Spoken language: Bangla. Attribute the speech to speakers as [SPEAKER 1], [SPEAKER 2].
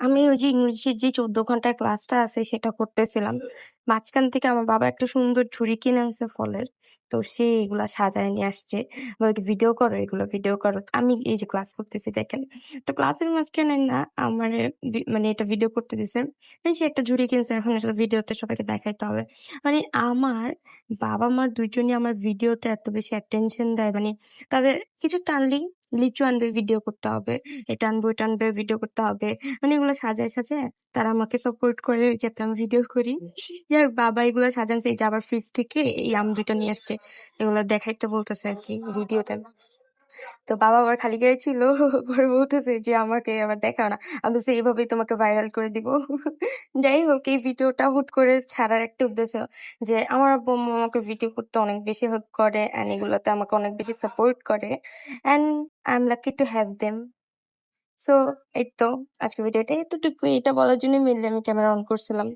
[SPEAKER 1] আমি ওই যে ইংলিশের যে ১৪ ঘন্টার ক্লাসটা আছে সেটা করতেছিলাম। মাঝখান থেকে আমার বাবা একটা সুন্দর ঝুড়ি কিনে আনছে ফলের। তো সে এগুলা সাজায় নিয়ে আসছে। বলে, "ভিডিও করো এগুলো, ভিডিও করো।" আমি এই যে ক্লাস করতেছি দেখেন। তো ক্লাসের মাঝখানে না আমারে মানে এটা ভিডিও করতে দিছে। এই যে একটা ঝুড়ি কিনছে এখন এটা ভিডিওতে সবাইকে দেখাইতে হবে। মানে আমার বাবা-মা ২ জনই আমার ভিডিওতে এত বেশি অ্যাটেনশন দেয়। মানে তাদের কিছু একটা আনলেই লিচু আনবে ভিডিও করতে হবে। এটা আনবো, ওটা আনবে ভিডিও করতে হবে। মানে এগুলো সাজায় তারা আমাকে সাপোর্ট করে যাতে আমি ভিডিও করি। যাই হোক বাবা এগুলো সাজানছে এই যে আবার ফ্রিজ থেকে এই আম ২ টা নিয়ে আসছে। এগুলো দেখাইতে বলতেছে আরকি ভিডিওতে। তো বাবা আবার খালি গায়ে ছিল। পরে বলতেছে যে আমাকে আবার দেখাও না। আমি বলছি এভাবেই তোমাকে ভাইরাল করে দিব। যাই হোক এই ভিডিওটা হুট করে ছাড়ার একটা উদ্দেশ্য যে আমার আব্বু-আম্মু আমাকে ভিডিও করতে অনেক বেশি হেল্প করে অ্যান্ড এগুলোতে আমাকে অনেক বেশি সাপোর্ট করে। And I am lucky to have them. So এই তো আজকের ভিডিওটা এতটুকুই। এটা বলার জন্যই মেইনলি আমি ক্যামেরা অন করছিলাম।